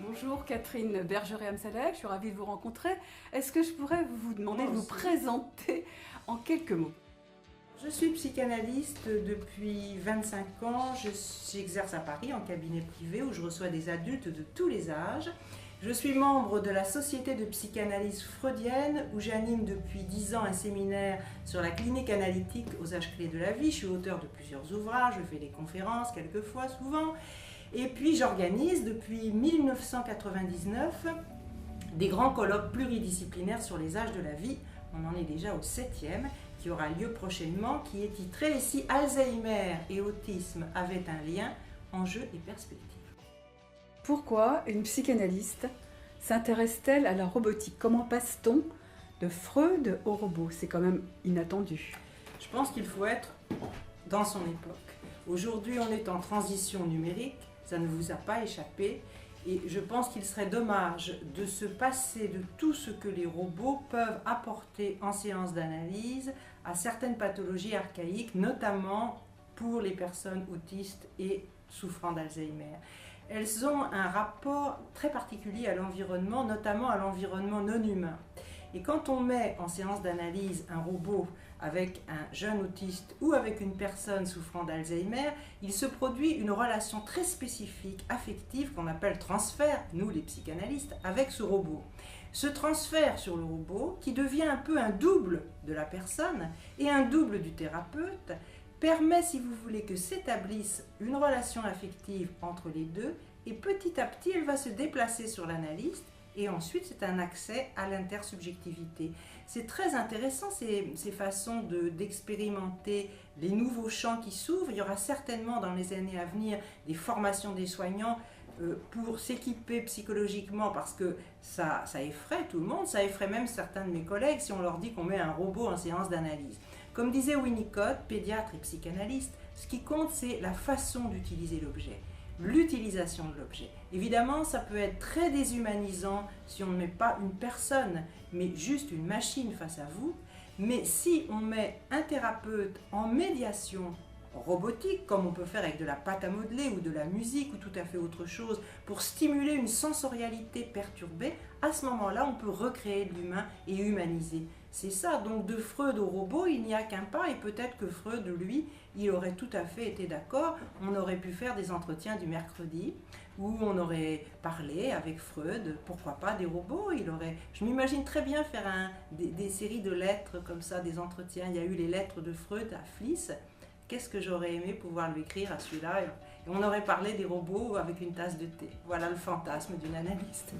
Bonjour Catherine Bergeret-Amsalek, je suis ravie de vous rencontrer. Est-ce que je pourrais vous demander de vous présenter en quelques mots? Je suis psychanalyste depuis 25 ans. J'exerce à Paris en cabinet privé où je reçois des adultes de tous les âges. Je suis membre de la Société de psychanalyse freudienne où j'anime depuis 10 ans un séminaire sur la clinique analytique aux âges clés de la vie. Je suis auteur de plusieurs ouvrages, je fais des conférences quelquefois, souvent. Et puis j'organise depuis 1999 des grands colloques pluridisciplinaires sur les âges de la vie. On en est déjà au 7e, qui aura lieu prochainement, qui est titré « Et si Alzheimer et autisme avaient un lien, enjeux et perspectives ». Pourquoi une psychanalyste s'intéresse-t-elle à la robotique? Comment passe-t-on de Freud au robot? C'est quand même inattendu. Je pense qu'il faut être dans son époque. Aujourd'hui, on est en transition numérique, ça ne vous a pas échappé. Et je pense qu'il serait dommage de se passer de tout ce que les robots peuvent apporter en séance d'analyse à certaines pathologies archaïques, notamment pour les personnes autistes et souffrant d'Alzheimer. Elles ont un rapport très particulier à l'environnement, notamment à l'environnement non humain. Et quand on met en séance d'analyse un robot avec un jeune autiste ou avec une personne souffrant d'Alzheimer, il se produit une relation très spécifique, affective, qu'on appelle transfert, nous les psychanalystes, avec ce robot. Ce transfert sur le robot, qui devient un peu un double de la personne et un double du thérapeute, permet, si vous voulez, que s'établisse une relation affective entre les deux, et petit à petit, elle va se déplacer sur l'analyste. Et ensuite, c'est un accès à l'intersubjectivité. C'est très intéressant ces façons d'expérimenter les nouveaux champs qui s'ouvrent. Il y aura certainement dans les années à venir des formations des soignants pour s'équiper psychologiquement parce que ça effraie tout le monde, ça effraie même certains de mes collègues si on leur dit qu'on met un robot en séance d'analyse. Comme disait Winnicott, pédiatre et psychanalyste, ce qui compte c'est la façon d'utiliser l'objet. L'utilisation de l'objet. Évidemment, ça peut être très déshumanisant si on ne met pas une personne, mais juste une machine face à vous. Mais si on met un thérapeute en médiation robotique, comme on peut faire avec de la pâte à modeler ou de la musique ou tout à fait autre chose, pour stimuler une sensorialité perturbée, à ce moment-là, on peut recréer de l'humain et humaniser. C'est ça, donc de Freud au robot, il n'y a qu'un pas, et peut-être que Freud, lui, il aurait tout à fait été d'accord. On aurait pu faire des entretiens du mercredi, où on aurait parlé avec Freud, pourquoi pas des robots. Je m'imagine très bien faire des séries de lettres comme ça, des entretiens. Il y a eu les lettres de Freud à Fliss. Qu'est-ce que j'aurais aimé pouvoir lui écrire à celui-là, et on aurait parlé des robots avec une tasse de thé. Voilà le fantasme d'une analyste.